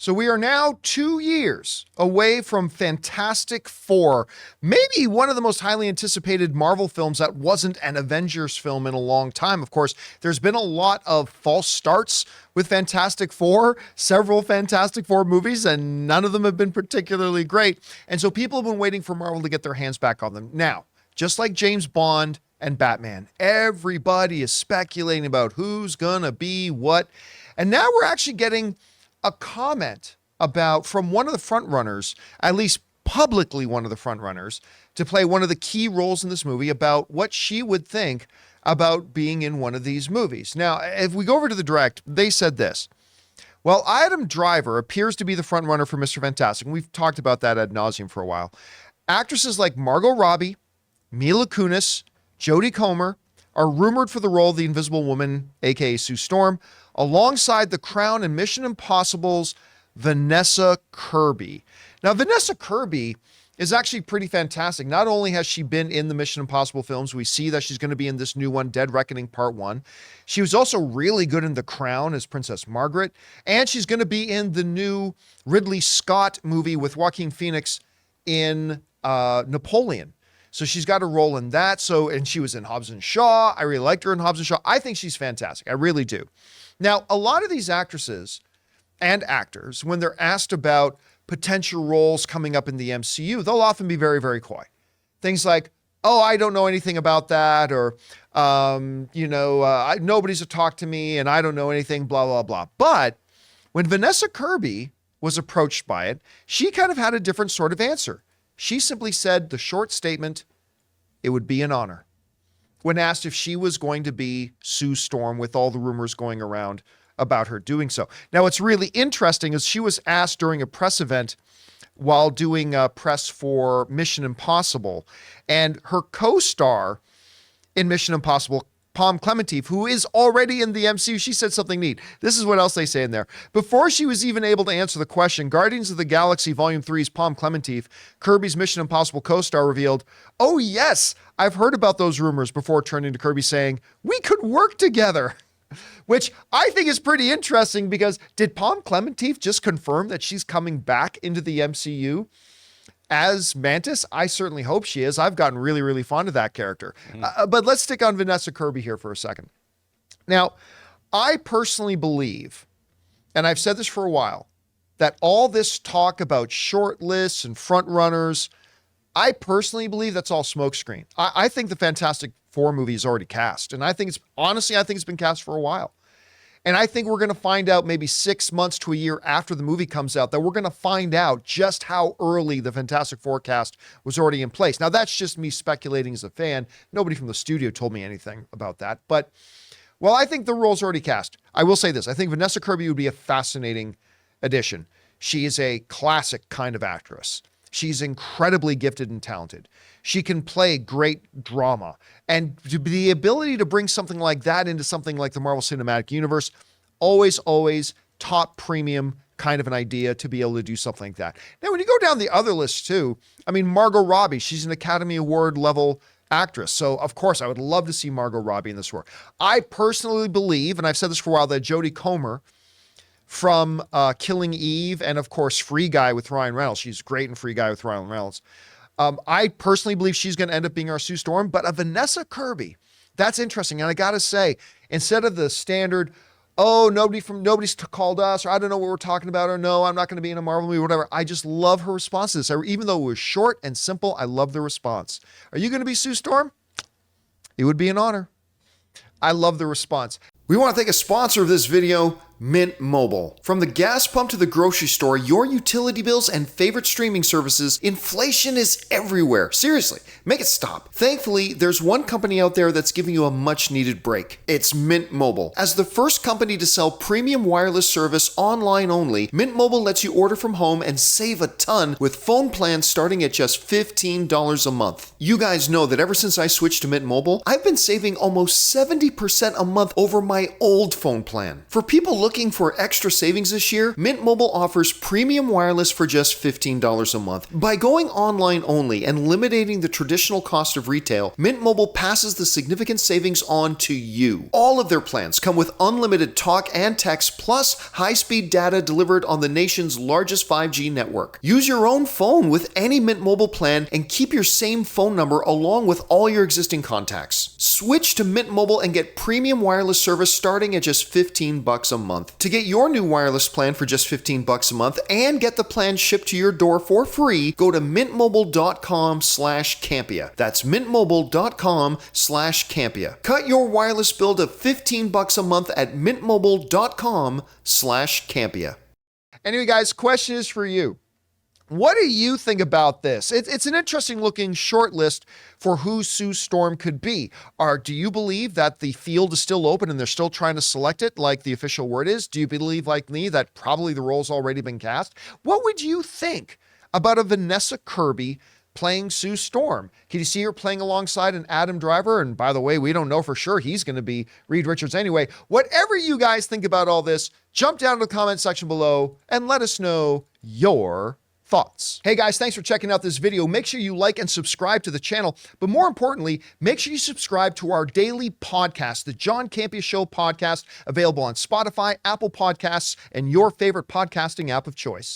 So we are now 2 years away from Fantastic Four, maybe one of the most highly anticipated Marvel films that wasn't an Avengers film in a long time. Of course, there's been a lot of false starts with Fantastic Four, several Fantastic Four movies, and none of them have been particularly great. And so people have been waiting for Marvel to get their hands back on them. Now, just like James Bond and Batman, everybody is speculating about who's gonna be what. And now we're actually getting a comment from one of the frontrunners, at least publicly one of the frontrunners, to play one of the key roles in this movie about what she would think about being in one of these movies. Now, if we go over to the direct, they said this. Well, Adam Driver appears to be the frontrunner for Mr. Fantastic, and we've talked about that ad nauseum for a while. Actresses like Margot Robbie, Mila Kunis, Jodie Comer are rumored for the role of the Invisible Woman, aka Sue Storm, alongside The Crown and Mission Impossible's Vanessa Kirby. Now, Vanessa Kirby is actually pretty fantastic. Not only has she been in the Mission Impossible films, we see that she's going to be in this new one, Dead Reckoning Part 1. She was also really good in The Crown as Princess Margaret, and she's going to be in the new Ridley Scott movie with Joaquin Phoenix in Napoleon. So she's got a role in that. And she was in Hobbs and Shaw. I really liked her in Hobbs and Shaw. I think she's fantastic. I really do. Now, a lot of these actresses and actors, when they're asked about potential roles coming up in the MCU, they'll often be very, very coy. Things like, oh, I don't know anything about that, or, nobody's to talk to me, and I don't know anything, blah, blah, blah. But when Vanessa Kirby was approached by it, she kind of had a different sort of answer. She simply said the short statement, it would be an honor, when asked if she was going to be Sue Storm with all the rumors going around about her doing so. Now, what's really interesting is she was asked during a press event while doing a press for Mission Impossible, and her co-star in Mission Impossible, Pom Klementieff, who is already in the MCU, she said something neat. This is what else they say in there. Before she was even able to answer the question, Guardians of the Galaxy Volume 3's Pom Klementieff, Kirby's Mission Impossible co-star, revealed, "Oh yes, I've heard about those rumors," before turning to Kirby saying, "We could work together." Which I think is pretty interesting, because did Pom Klementieff just confirm that she's coming back into the MCU as Mantis? I certainly hope she is. I've gotten really, really fond of that character. But let's stick on Vanessa Kirby here for a second. Now, I personally believe, and I've said this for a while, that all this talk about short lists and front runners, I personally believe that's all smokescreen. I think the Fantastic Four movie is already cast. And I think it's been cast for a while. And I think we're going to find out maybe 6 months to a year after the movie comes out that we're going to find out just how early the Fantastic Four cast was already in place. Now, that's just me speculating as a fan. Nobody from the studio told me anything about that. But, well, I think the role's already cast. I will say this. I think Vanessa Kirby would be a fascinating addition. She is a classic kind of actress. She's incredibly gifted and talented. She can play great drama. And the ability to bring something like that into something like the Marvel Cinematic Universe, always top premium kind of an idea to be able to do something like that. Now, when you go down the other list too, I mean, Margot Robbie, she's an Academy Award level actress. So of course I would love to see Margot Robbie in this role. I personally believe, and I've said this for a while, that Jodie Comer from Killing Eve, and of course Free Guy with Ryan Reynolds. She's great in Free Guy with Ryan Reynolds. I personally believe she's going to end up being our Sue Storm, but a Vanessa Kirby, that's interesting. And I got to say, instead of the standard, oh, nobody's called us, or I don't know what we're talking about, or no, I'm not going to be in a Marvel movie, or whatever. I just love her response to this. Even though it was short and simple, I love the response. Are you going to be Sue Storm? It would be an honor. I love the response. We want to thank a sponsor of this video, Mint Mobile. From the gas pump to the grocery store, your utility bills and favorite streaming services, inflation is everywhere. Seriously, make it stop. Thankfully, there's one company out there that's giving you a much needed break. It's Mint Mobile. As the first company to sell premium wireless service online only, Mint Mobile lets you order from home and save a ton with phone plans starting at just $15 a month. You guys know that ever since I switched to Mint Mobile, I've been saving almost 70% a month over my old phone plan. For people looking looking for extra savings this year, Mint Mobile offers premium wireless for just $15 a month. By going online only and eliminating the traditional cost of retail, Mint Mobile passes the significant savings on to you. All of their plans come with unlimited talk and text plus high-speed data delivered on the nation's largest 5G network. Use your own phone with any Mint Mobile plan and keep your same phone number along with all your existing contacts. Switch to Mint Mobile and get premium wireless service starting at just $15 a month. To get your new wireless plan for just $15 a month and get the plan shipped to your door for free, go to mintmobile.com/Campea. That's mintmobile.com/Campea. Cut your wireless bill to $15 a month at mintmobile.com/Campea. Anyway, guys, question is for you. What do you think about this? It's an interesting looking short list for who Sue Storm could be. Do you believe that the field is still open and they're still trying to select it like the official word is? Do you believe, like me, that probably the role's already been cast? What would you think about a Vanessa Kirby playing Sue Storm? Can you see her playing alongside an Adam Driver? And by the way, we don't know for sure he's going to be Reed Richards anyway. Whatever you guys think about all this, jump down to the comment section below and let us know your thoughts. Hey guys, thanks for checking out this video. Make sure you like and subscribe to the channel, but more importantly, make sure you subscribe to our daily podcast, the John Campea Show podcast, available on Spotify, Apple Podcasts, and your favorite podcasting app of choice.